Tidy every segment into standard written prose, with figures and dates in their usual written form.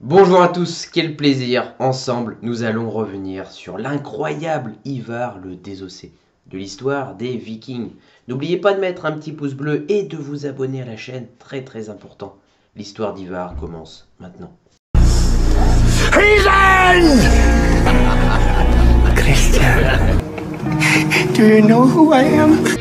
Bonjour à tous, quel plaisir! Ensemble, nous allons revenir sur l'incroyable Ivar le Désossé, de l'histoire des Vikings. N'oubliez pas de mettre un petit pouce bleu et de vous abonner à la chaîne, très important. L'histoire d'Ivar commence maintenant. Heathen! Christian, do you know who I am?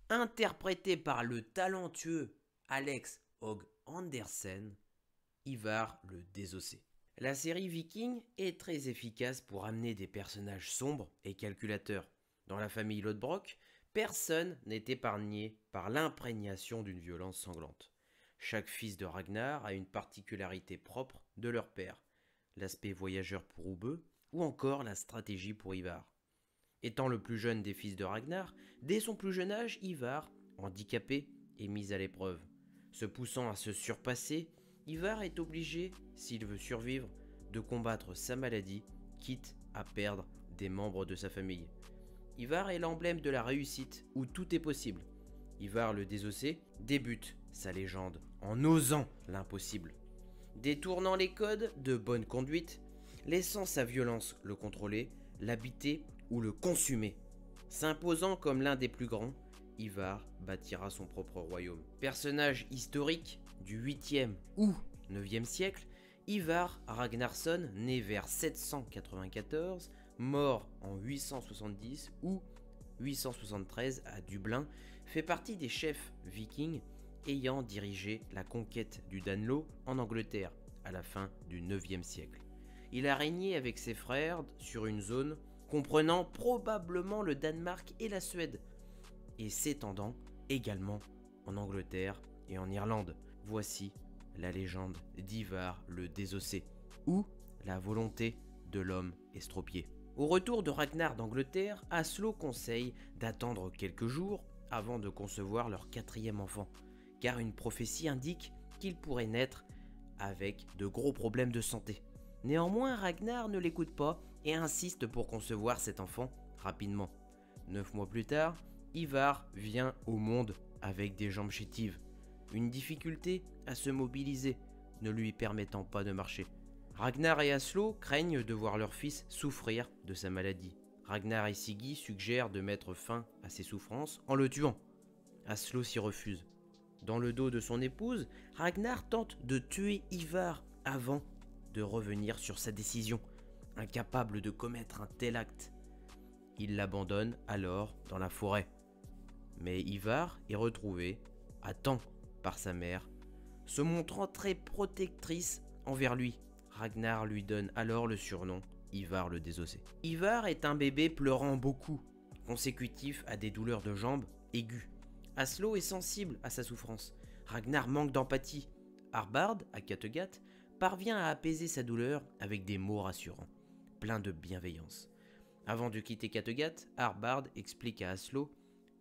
Interprété par le talentueux Alex Hogg Andersen, Ivar le Désossé. La série Viking est très efficace pour amener des personnages sombres et calculateurs. Dans la famille Lodbrok, personne n'est épargné par l'imprégnation d'une violence sanglante. Chaque fils de Ragnar a une particularité propre de leur père, l'aspect voyageur pour Ubbe ou encore la stratégie pour Ivar. Étant le plus jeune des fils de Ragnar, dès son plus jeune âge, Ivar, handicapé, est mis à l'épreuve. Se poussant à se surpasser, Ivar est obligé, s'il veut survivre, de combattre sa maladie, quitte à perdre des membres de sa famille. Ivar est l'emblème de la réussite où tout est possible. Ivar le Désossé débute sa légende en osant l'impossible. Détournant les codes de bonne conduite, laissant sa violence le contrôler, l'habiter ou le consumer. S'imposant comme l'un des plus grands, Ivar bâtira son propre royaume. Personnage historique du 8e ou 9e siècle, Ivar Ragnarsson, né vers 794, mort en 870 ou 873 à Dublin, fait partie des chefs vikings ayant dirigé la conquête du Danelaw en Angleterre à la fin du 9e siècle. Il a régné avec ses frères sur une zone comprenant probablement le Danemark et la Suède, et s'étendant également en Angleterre et en Irlande. Voici la légende d'Ivar le Désossé, ou la volonté de l'homme estropié. Au retour de Ragnar d'Angleterre, Aslo conseille d'attendre quelques jours avant de concevoir leur 4e enfant, car une prophétie indique qu'il pourrait naître avec de gros problèmes de santé. Néanmoins, Ragnar ne l'écoute pas et insiste pour concevoir cet enfant rapidement. 9 mois plus tard, Ivar vient au monde avec des jambes chétives, une difficulté à se mobiliser, ne lui permettant pas de marcher. Ragnar et Aslo craignent de voir leur fils souffrir de sa maladie. Ragnar et Siggy suggèrent de mettre fin à ses souffrances en le tuant. Aslo s'y refuse. Dans le dos de son épouse, Ragnar tente de tuer Ivar avant de revenir sur sa décision, incapable de commettre un tel acte. Il l'abandonne alors dans la forêt. Mais Ivar est retrouvé à temps par sa mère, se montrant très protectrice envers lui. Ragnar lui donne alors le surnom Ivar le Désossé. Ivar est un bébé pleurant beaucoup, consécutif à des douleurs de jambes aiguës. Aslo est sensible à sa souffrance. Ragnar manque d'empathie. Harbard, à Kattegat, parvient à apaiser sa douleur avec des mots rassurants, pleins de bienveillance. Avant de quitter Kattegat, Harbard explique à Aslo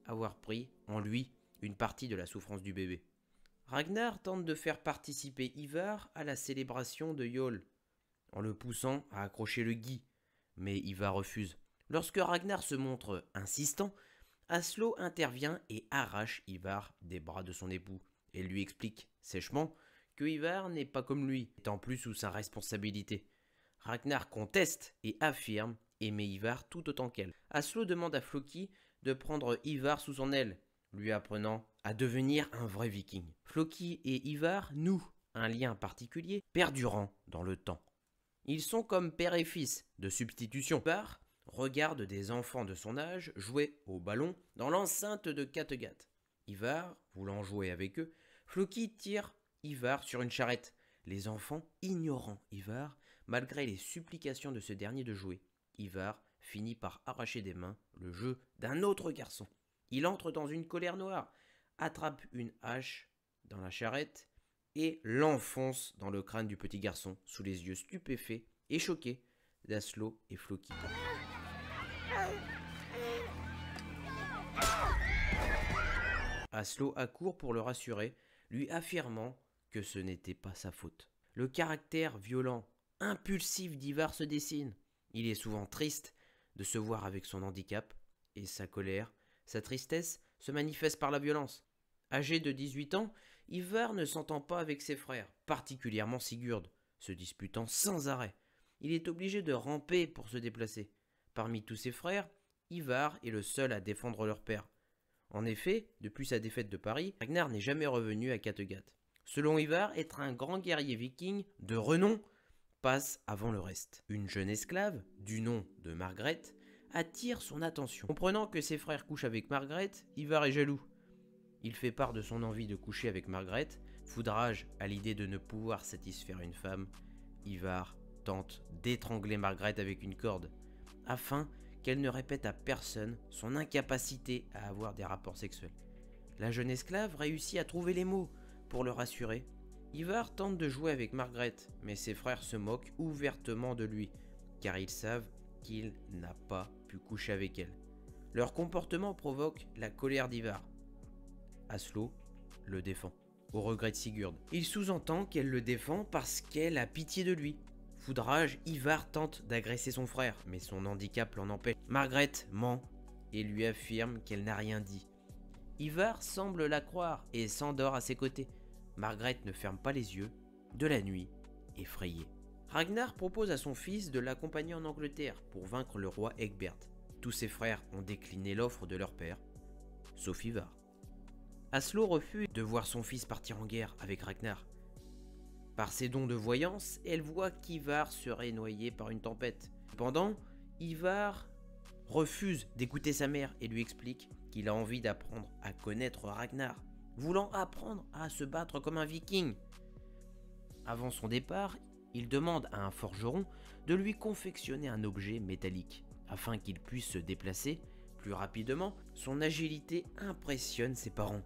avoir pris en lui une partie de la souffrance du bébé. Ragnar tente de faire participer Ivar à la célébration de Yule, en le poussant à accrocher le gui, mais Ivar refuse. Lorsque Ragnar se montre insistant, Aslo intervient et arrache Ivar des bras de son époux et lui explique sèchement que Ivar n'est pas comme lui, étant plus sous sa responsabilité. Ragnar conteste et affirme aimer Ivar tout autant qu'elle. Aslo demande à Floki de prendre Ivar sous son aile, lui apprenant à devenir un vrai viking. Floki et Ivar nouent un lien particulier perdurant dans le temps. Ils sont comme père et fils de substitution. Ivar regarde des enfants de son âge jouer au ballon dans l'enceinte de Kattegat. Ivar, voulant jouer avec eux, Floki tire Ivar sur une charrette, les enfants ignorant Ivar malgré les supplications de ce dernier de jouer. Ivar finit par arracher des mains le jeu d'un autre garçon. Il entre dans une colère noire, attrape une hache dans la charrette et l'enfonce dans le crâne du petit garçon sous les yeux stupéfaits et choqués d'Aslo et Floki. Aslo accourt pour le rassurer, lui affirmant que ce n'était pas sa faute. Le caractère violent, impulsif d'Ivar se dessine. Il est souvent triste de se voir avec son handicap, et sa colère, sa tristesse se manifeste par la violence. Âgé de 18 ans, Ivar ne s'entend pas avec ses frères, particulièrement Sigurd, se disputant sans arrêt. Il est obligé de ramper pour se déplacer. Parmi tous ses frères, Ivar est le seul à défendre leur père. En effet, depuis sa défaite de Paris, Ragnar n'est jamais revenu à Kattegat. Selon Ivar, être un grand guerrier viking de renom passe avant le reste. Une jeune esclave, du nom de Margaret, attire son attention. Comprenant que ses frères couchent avec Margaret, Ivar est jaloux. Il fait part de son envie de coucher avec Margaret, foudrage à l'idée de ne pouvoir satisfaire une femme. Ivar tente d'étrangler Margaret avec une corde, afin qu'elle ne répète à personne son incapacité à avoir des rapports sexuels. La jeune esclave réussit à trouver les mots pour le rassurer. Ivar tente de jouer avec Margaret, mais ses frères se moquent ouvertement de lui, car ils savent qu'il n'a pas pu coucher avec elle. Leur comportement provoque la colère d'Ivar. Aslo le défend, au regret de Sigurd. Il sous-entend qu'elle le défend parce qu'elle a pitié de lui. Foudrage, Ivar tente d'agresser son frère, mais son handicap l'en empêche. Margaret ment et lui affirme qu'elle n'a rien dit. Ivar semble la croire et s'endort à ses côtés. Margaret ne ferme pas les yeux, de la nuit, effrayée. Ragnar propose à son fils de l'accompagner en Angleterre pour vaincre le roi Egbert. Tous ses frères ont décliné l'offre de leur père, sauf Ivar. Aslo refuse de voir son fils partir en guerre avec Ragnar. Par ses dons de voyance, elle voit qu'Ivar serait noyé par une tempête. Cependant, Ivar refuse d'écouter sa mère et lui explique qu'il a envie d'apprendre à connaître Ragnar, voulant apprendre à se battre comme un viking. Avant son départ, il demande à un forgeron de lui confectionner un objet métallique, afin qu'il puisse se déplacer plus rapidement. Son agilité impressionne ses parents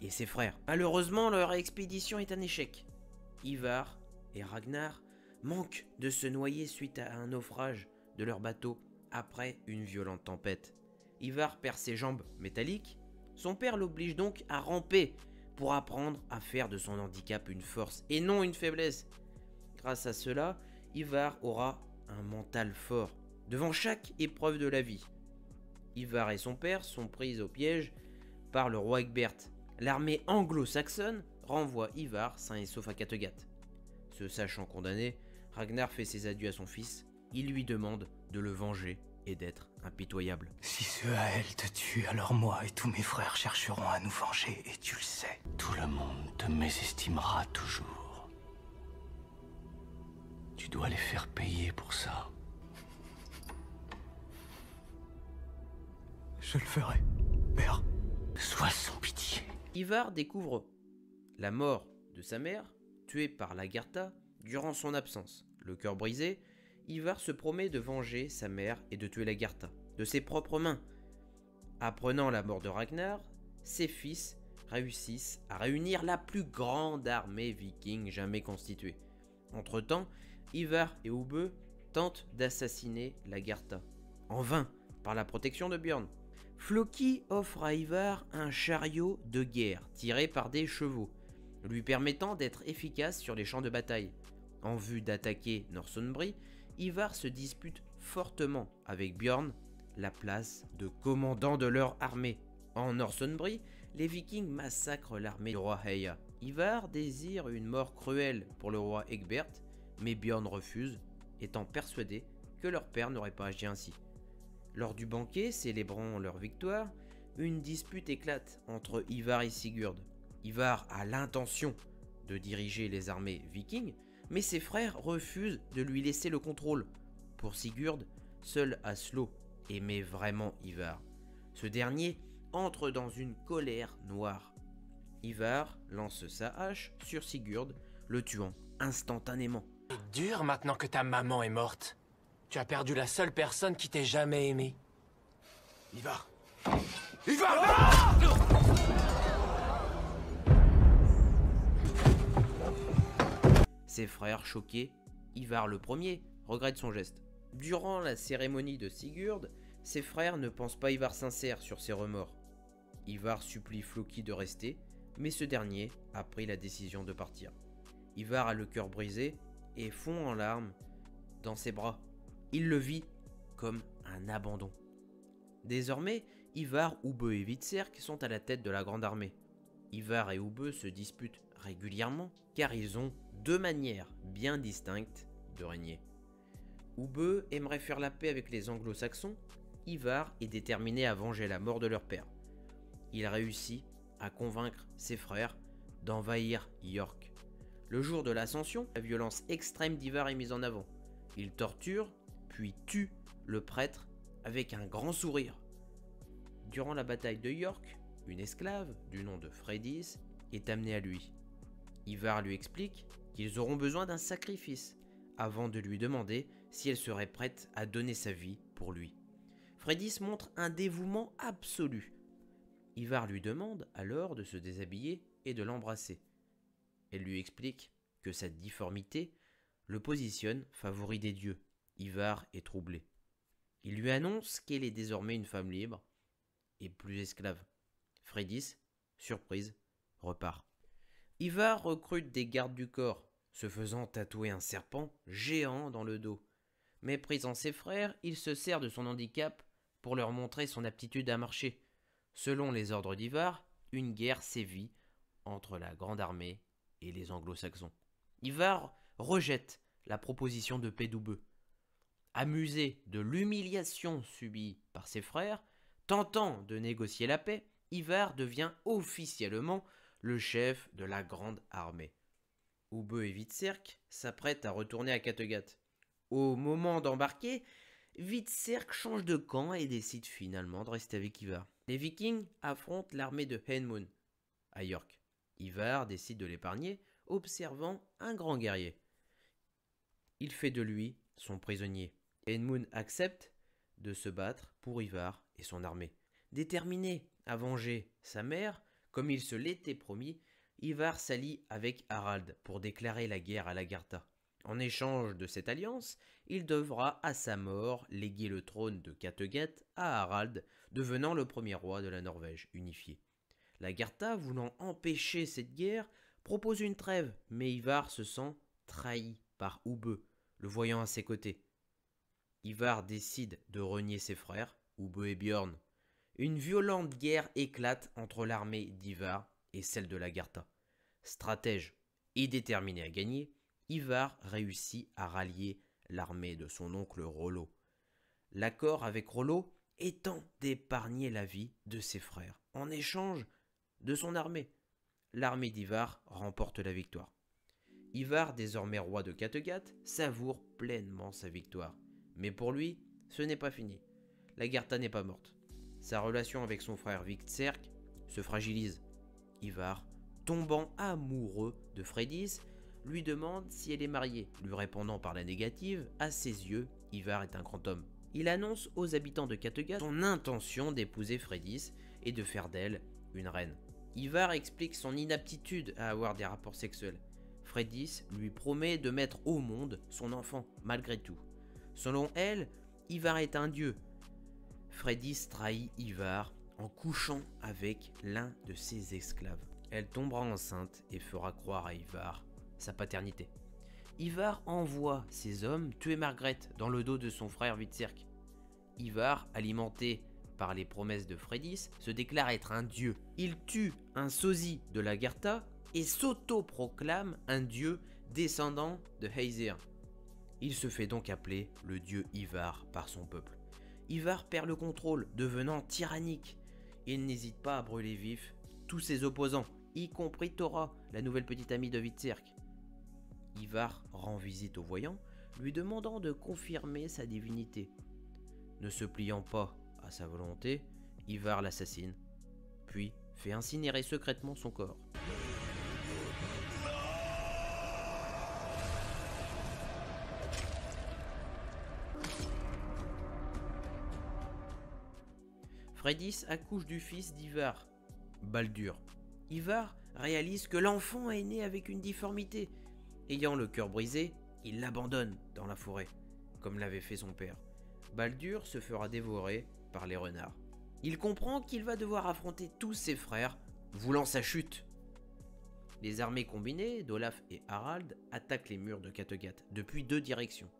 et ses frères. Malheureusement, leur expédition est un échec. Ivar et Ragnar manquent de se noyer suite à un naufrage de leur bateau après une violente tempête. Ivar perd ses jambes métalliques. Son père l'oblige donc à ramper pour apprendre à faire de son handicap une force et non une faiblesse. Grâce à cela, Ivar aura un mental fort devant chaque épreuve de la vie. Ivar et son père sont pris au piège par le roi Egbert. L'armée anglo-saxonne renvoie Ivar sain et sauf à Kattegat. Se sachant condamné, Ragnar fait ses adieux à son fils. Il lui demande de le venger et d'être impitoyable. Si ceux à elle te tuent, alors moi et tous mes frères chercheront à nous venger, et tu le sais. Tout le monde te mésestimera toujours. Tu dois les faire payer pour ça. Je le ferai, père. Sois sans pitié. Ivar découvre la mort de sa mère, tuée par Lagertha, durant son absence. Le cœur brisé, Ivar se promet de venger sa mère et de tuer Lagertha, de ses propres mains. Apprenant la mort de Ragnar, ses fils réussissent à réunir la plus grande armée viking jamais constituée. Entre-temps, Ivar et Ubbe tentent d'assassiner Lagertha, en vain, par la protection de Björn. Floki offre à Ivar un chariot de guerre tiré par des chevaux, lui permettant d'être efficace sur les champs de bataille. En vue d'attaquer Northumbrie, Ivar se dispute fortement avec Björn la place de commandant de leur armée. En Northumbrie, les Vikings massacrent l'armée du roi Heya. Ivar désire une mort cruelle pour le roi Egbert, mais Björn refuse, étant persuadé que leur père n'aurait pas agi ainsi. Lors du banquet célébrant leur victoire, une dispute éclate entre Ivar et Sigurd. Ivar a l'intention de diriger les armées vikings, mais ses frères refusent de lui laisser le contrôle. Pour Sigurd, seul Aslo aimait vraiment Ivar. Ce dernier entre dans une colère noire. Ivar lance sa hache sur Sigurd, le tuant instantanément. C'est dur maintenant que ta maman est morte. Tu as perdu la seule personne qui t'ait jamais aimé. Ivar! Ivar! Ses frères choqués, Ivar le premier regrette son geste. Durant la cérémonie de Sigurd, ses frères ne pensent pas Ivar sincère sur ses remords. Ivar supplie Floki de rester, mais ce dernier a pris la décision de partir. Ivar a le cœur brisé et fond en larmes dans ses bras. Il le vit comme un abandon. Désormais, Ivar, Ubbe et Hvitserk sont à la tête de la grande armée. Ivar et Ubbe se disputent régulièrement car ils ont deux manières bien distinctes de régner. Ubbe aimerait faire la paix avec les anglo-saxons, Ivar est déterminé à venger la mort de leur père. Il réussit à convaincre ses frères d'envahir York. Le jour de l'ascension, la violence extrême d'Ivar est mise en avant. Il torture, puis tue le prêtre avec un grand sourire. Durant la bataille de York, une esclave du nom de Freydis est amenée à lui. Ivar lui explique qu'ils auront besoin d'un sacrifice avant de lui demander si elle serait prête à donner sa vie pour lui. Freydis montre un dévouement absolu. Ivar lui demande alors de se déshabiller et de l'embrasser. Elle lui explique que sa difformité le positionne favori des dieux. Ivar est troublé. Il lui annonce qu'elle est désormais une femme libre et plus esclave. Freydis, surprise, repart. Ivar recrute des gardes du corps, se faisant tatouer un serpent géant dans le dos. Méprisant ses frères, il se sert de son handicap pour leur montrer son aptitude à marcher. Selon les ordres d'Ivar, une guerre sévit entre la Grande Armée et les Anglo-Saxons. Ivar rejette la proposition de paix d'Ubbe. Amusé de l'humiliation subie par ses frères, tentant de négocier la paix, Ivar devient officiellement le chef de la Grande Armée. Ubbe et Hvitserk s'apprêtent à retourner à Kattegat. Au moment d'embarquer, Hvitserk change de camp et décide finalement de rester avec Ivar. Les Vikings affrontent l'armée de Haemund à York. Ivar décide de l'épargner, observant un grand guerrier. Il fait de lui son prisonnier. Haemund accepte de se battre pour Ivar et son armée. Déterminé à venger sa mère, comme il se l'était promis, Ivar s'allie avec Harald pour déclarer la guerre à Lagartha. En échange de cette alliance, il devra à sa mort léguer le trône de Kattegat à Harald, devenant le premier roi de la Norvège unifiée. Lagartha, voulant empêcher cette guerre, propose une trêve, mais Ivar se sent trahi par Ubbe, le voyant à ses côtés. Ivar décide de renier ses frères, Ubbe et Björn. Une violente guerre éclate entre l'armée d'Ivar et celle de Lagartha. Stratège et déterminé à gagner, Ivar réussit à rallier l'armée de son oncle Rollo. L'accord avec Rollo étant d'épargner la vie de ses frères, en échange de son armée. L'armée d'Ivar remporte la victoire. Ivar, désormais roi de Kattegat, savoure pleinement sa victoire. Mais pour lui, ce n'est pas fini. Lagartha n'est pas morte. Sa relation avec son frère Hvitserk se fragilise. Ivar, tombant amoureux de Freydis, lui demande si elle est mariée. Lui répondant par la négative, à ses yeux, Ivar est un grand homme. Il annonce aux habitants de Kattegat son intention d'épouser Freydis et de faire d'elle une reine. Ivar explique son inaptitude à avoir des rapports sexuels. Freydis lui promet de mettre au monde son enfant, malgré tout. Selon elle, Ivar est un dieu. Freydis trahit Ivar en couchant avec l'un de ses esclaves. Elle tombera enceinte et fera croire à Ivar sa paternité. Ivar envoie ses hommes tuer Margaret dans le dos de son frère Hvitserk. Ivar, alimenté par les promesses de Freydis, se déclare être un dieu. Il tue un sosie de Lagartha et s'auto-proclame un dieu descendant de Hæsir. Il se fait donc appeler le dieu Ivar par son peuple. Ivar perd le contrôle, devenant tyrannique. Il n'hésite pas à brûler vif tous ses opposants, y compris Thora, la nouvelle petite amie de Hvitserk. Ivar rend visite au voyant, lui demandant de confirmer sa divinité. Ne se pliant pas à sa volonté, Ivar l'assassine, puis fait incinérer secrètement son corps. Freydis accouche du fils d'Ivar, Baldur. Ivar réalise que l'enfant est né avec une difformité. Ayant le cœur brisé, il l'abandonne dans la forêt, comme l'avait fait son père. Baldur se fera dévorer par les renards. Il comprend qu'il va devoir affronter tous ses frères, voulant sa chute. Les armées combinées d'Olaf et Harald attaquent les murs de Kattegat depuis 2 directions.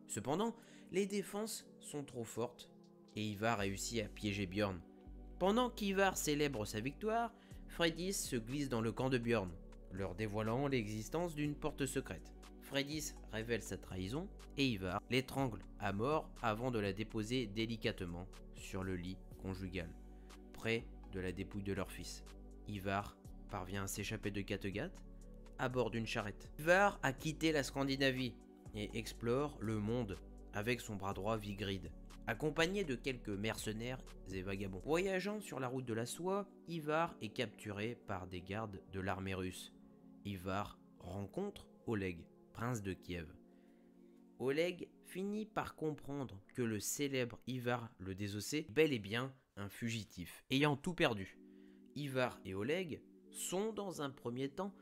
Cependant, les défenses sont trop fortes et Ivar réussit à piéger Björn. Pendant qu'Ivar célèbre sa victoire, Freydis se glisse dans le camp de Björn, leur dévoilant l'existence d'une porte secrète. Freydis révèle sa trahison et Ivar l'étrangle à mort avant de la déposer délicatement sur le lit conjugal, près de la dépouille de leur fils. Ivar parvient à s'échapper de Kattegat à bord d'une charrette. Ivar a quitté la Scandinavie et explore le monde avec son bras droit Vigrid, accompagné de quelques mercenaires et vagabonds. Voyageant sur la route de la soie, Ivar est capturé par des gardes de l'armée russe. Ivar rencontre Oleg, prince de Kiev. Oleg finit par comprendre que le célèbre Ivar le Désossé est bel et bien un fugitif, ayant tout perdu. Ivar et Oleg sont dans un premier temps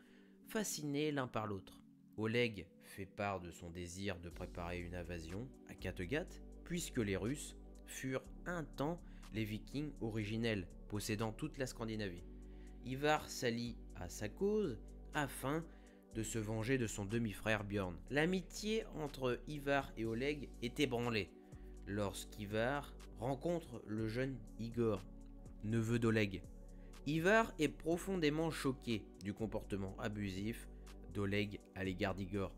fascinés l'un par l'autre. Oleg fait part de son désir de préparer une invasion à Kattegat, puisque les Russes furent un temps les Vikings originels, possédant toute la Scandinavie. Ivar s'allie à sa cause afin de se venger de son demi-frère Björn. L'amitié entre Ivar et Oleg est ébranlée lorsqu'Ivar rencontre le jeune Igor, neveu d'Oleg. Ivar est profondément choqué du comportement abusif d'Oleg à l'égard d'Igor.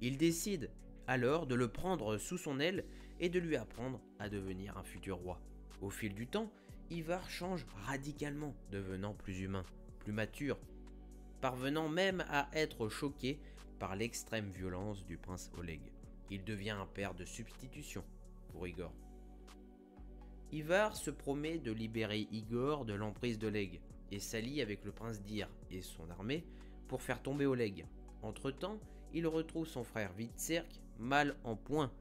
Il décide alors de le prendre sous son aile et de lui apprendre à devenir un futur roi. Au fil du temps, Ivar change radicalement, devenant plus humain, plus mature, parvenant même à être choqué par l'extrême violence du prince Oleg. Il devient un père de substitution pour Igor. Ivar se promet de libérer Igor de l'emprise d'Oleg et s'allie avec le prince Dir et son armée pour faire tomber Oleg. Entre-temps, il retrouve son frère Hvitserk mal en point.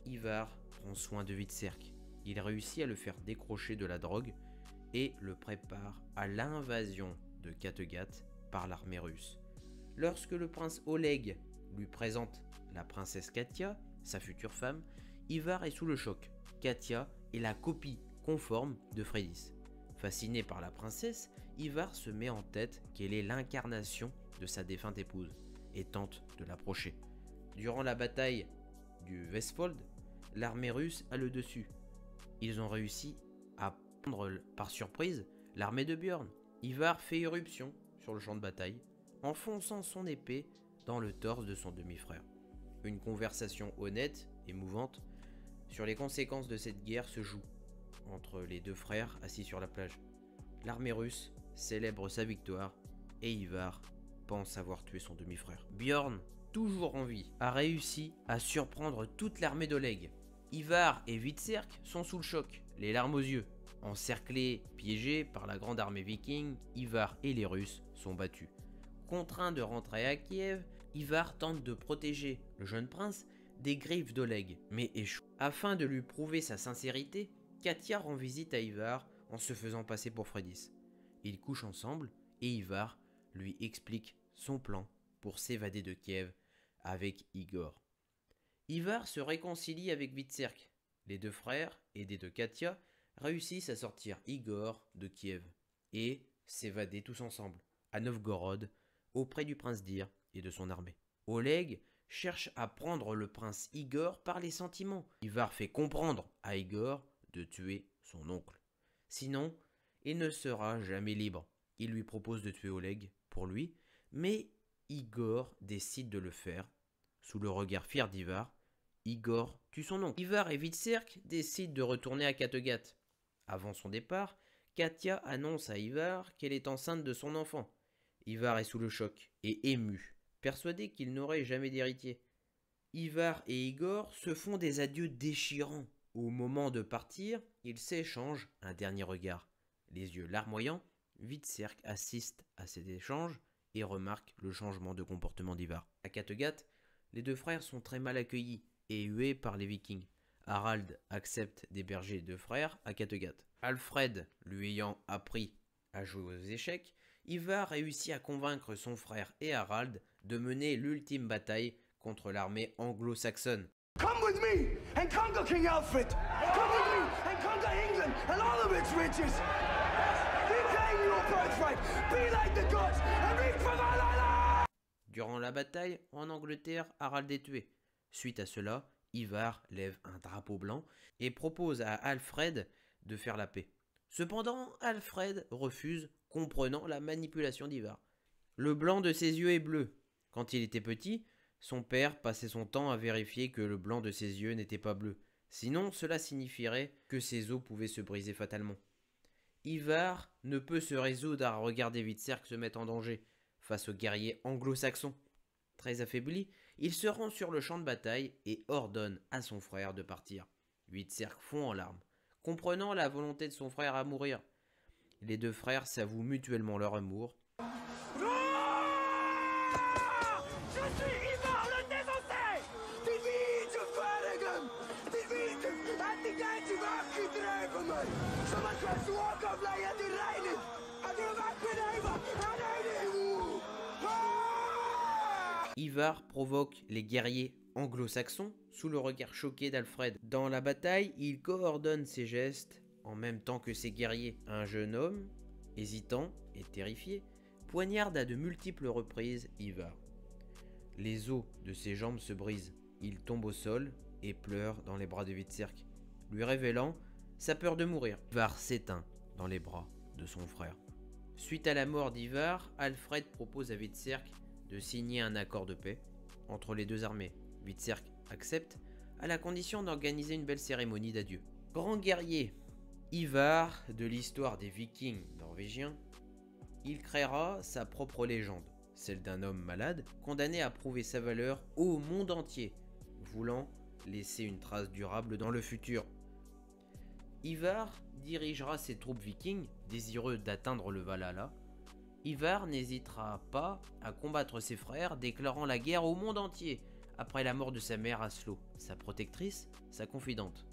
Ivar prend soin de Hvitserk. Il réussit à le faire décrocher de la drogue et le prépare à l'invasion de Kattegat par l'armée russe. Lorsque le prince Oleg lui présente la princesse Katia, sa future femme, Ivar est sous le choc. Katia est la copie conforme de Freydis. Fasciné par la princesse, Ivar se met en tête qu'elle est l'incarnation de sa défunte épouse et tente de l'approcher. Durant la bataille du Vestfold, l'armée russe a le dessus. Ils ont réussi à prendre par surprise l'armée de Björn. Ivar fait irruption sur le champ de bataille, enfonçant son épée dans le torse de son demi-frère. Une conversation honnête, émouvante, sur les conséquences de cette guerre se joue entre les deux frères assis sur la plage. L'armée russe célèbre sa victoire et Ivar pense avoir tué son demi-frère. Björn, toujours en vie, a réussi à surprendre toute l'armée d'Oleg. Ivar et Hvitserk sont sous le choc, les larmes aux yeux. Encerclés, piégés par la grande armée viking, Ivar et les Russes sont battus. Contraint de rentrer à Kiev, Ivar tente de protéger le jeune prince des griffes d'Oleg, mais échoue. Afin de lui prouver sa sincérité, Katia rend visite à Ivar en se faisant passer pour Freydis. Ils couchent ensemble et Ivar lui explique son plan pour s'évader de Kiev avec Igor. Ivar se réconcilie avec Hvitserk. Les deux frères, aidés de Katia, réussissent à sortir Igor de Kiev et s'évader tous ensemble à Novgorod auprès du prince Dir et de son armée. Oleg cherche à prendre le prince Igor par les sentiments. Ivar fait comprendre à Igor de tuer son oncle. Sinon, il ne sera jamais libre. Il lui propose de tuer Oleg pour lui, mais Igor décide de le faire. Sous le regard fier d'Ivar, Igor tue son oncle. Ivar et Hvitserk décident de retourner à Kattegat. Avant son départ, Katia annonce à Ivar qu'elle est enceinte de son enfant. Ivar est sous le choc et ému, persuadé qu'il n'aurait jamais d'héritier. Ivar et Igor se font des adieux déchirants. Au moment de partir, ils s'échangent un dernier regard. Les yeux larmoyants, Hvitserk assiste à cet échange et remarque le changement de comportement d'Ivar. À Kattegat, les deux frères sont très mal accueillis et hués par les Vikings. Harald accepte d'héberger les deux frères à Kattegat. Alfred, lui ayant appris à jouer aux échecs, Ivar réussit à convaincre son frère et Harald de mener l'ultime bataille contre l'armée anglo-saxonne. Come with me and conquer King Alfred! Come with me and conquer England and all of its riches. Reclaim your birthright, be like the gods, and reach for Valhalla! Durant la bataille, en Angleterre, Harald est tué. Suite à cela, Ivar lève un drapeau blanc et propose à Alfred de faire la paix. Cependant, Alfred refuse, comprenant la manipulation d'Ivar. Le blanc de ses yeux est bleu. Quand il était petit, son père passait son temps à vérifier que le blanc de ses yeux n'était pas bleu. Sinon, cela signifierait que ses os pouvaient se briser fatalement. Ivar ne peut se résoudre à regarder Hvitserk se mettre en danger face aux guerriers anglo-saxons. Très affaibli, il se rend sur le champ de bataille et ordonne à son frère de partir. Hvitserk fond en larmes, comprenant la volonté de son frère à mourir. Les deux frères s'avouent mutuellement leur amour. Je suis Ivar le Désossé! Die witte Verdigen! Die witte en die gaten afgedreven me! Zoals we zwakken blijven die rijden! En de wegbenemen en de Ivar provoque les guerriers anglo-saxons sous le regard choqué d'Alfred. Dans la bataille, il coordonne ses gestes en même temps que ses guerriers. Un jeune homme, hésitant et terrifié, poignarde à de multiples reprises Ivar. Les os de ses jambes se brisent. Il tombe au sol et pleure dans les bras de Hvitserk, lui révélant sa peur de mourir. Ivar s'éteint dans les bras de son frère. Suite à la mort d'Ivar, Alfred propose à Hvitserk de signer un accord de paix entre les deux armées. Hvitserk accepte à la condition d'organiser une belle cérémonie d'adieu. Grand guerrier Ivar de l'histoire des Vikings norvégiens, il créera sa propre légende, celle d'un homme malade condamné à prouver sa valeur au monde entier, voulant laisser une trace durable dans le futur. Ivar dirigera ses troupes vikings, désireux d'atteindre le Valhalla. Ivar n'hésitera pas à combattre ses frères, déclarant la guerre au monde entier, après la mort de sa mère Aslo, sa protectrice, sa confidente.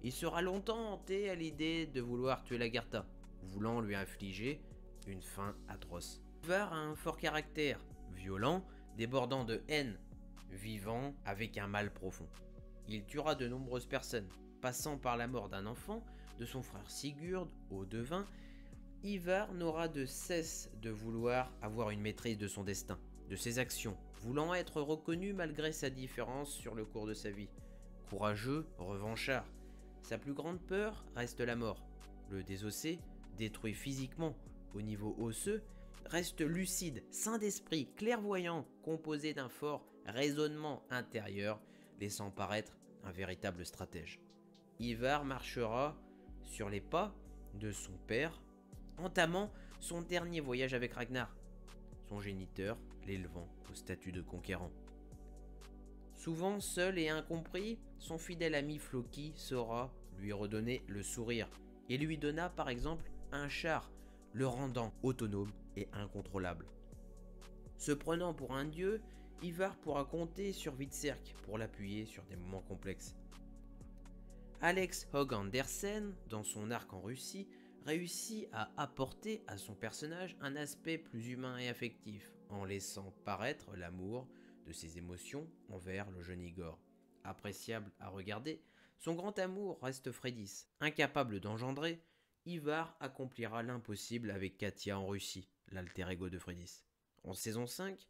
Il sera longtemps hanté à l'idée de vouloir tuer Lagertha, voulant lui infliger une fin atroce. Ivar a un fort caractère, violent, débordant de haine, vivant avec un mal profond. Il tuera de nombreuses personnes, passant par la mort d'un enfant, de son frère Sigurd au devin. Ivar n'aura de cesse de vouloir avoir une maîtrise de son destin, de ses actions, voulant être reconnu malgré sa différence sur le cours de sa vie. Courageux, revanchard, sa plus grande peur reste la mort. Le désossé, détruit physiquement au niveau osseux, reste lucide, sain d'esprit, clairvoyant, composé d'un fort raisonnement intérieur, laissant paraître un véritable stratège. Ivar marchera sur les pas de son père, entamant son dernier voyage avec Ragnar, son géniteur l'élevant au statut de conquérant. Souvent seul et incompris, son fidèle ami Floki saura lui redonner le sourire et lui donna par exemple un char, le rendant autonome et incontrôlable. Se prenant pour un dieu, Ivar pourra compter sur Hvitserk pour l'appuyer sur des moments complexes. Alex Hogg Andersen, dans son arc en Russie, réussit à apporter à son personnage un aspect plus humain et affectif, en laissant paraître l'amour de ses émotions envers le jeune Igor. Appréciable à regarder, son grand amour reste Freydis. Incapable d'engendrer, Ivar accomplira l'impossible avec Katia en Russie, l'alter ego de Freydis. En saison 5,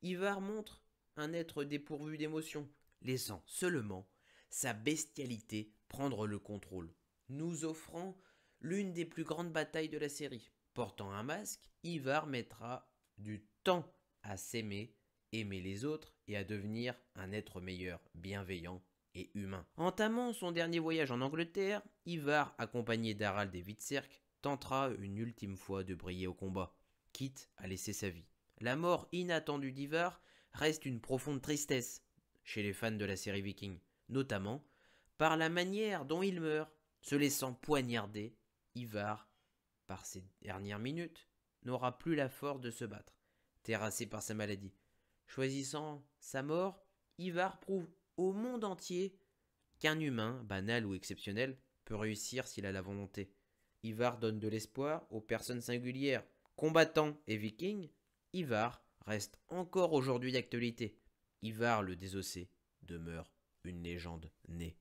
Ivar montre un être dépourvu d'émotions, laissant seulement sa bestialité prendre le contrôle, nous offrant l'une des plus grandes batailles de la série. Portant un masque, Ivar mettra du temps à s'aimer, aimer les autres et à devenir un être meilleur, bienveillant et humain. Entamant son dernier voyage en Angleterre, Ivar, accompagné d'Harald et Hvitserk, tentera une ultime fois de briller au combat, quitte à laisser sa vie. La mort inattendue d'Ivar reste une profonde tristesse chez les fans de la série Viking, notamment par la manière dont il meurt, se laissant poignarder. Ivar, par ses dernières minutes, n'aura plus la force de se battre, terrassé par sa maladie. Choisissant sa mort, Ivar prouve au monde entier qu'un humain, banal ou exceptionnel, peut réussir s'il a la volonté. Ivar donne de l'espoir aux personnes singulières. Combattant et viking, Ivar reste encore aujourd'hui d'actualité. Ivar le Désossé demeure une légende née.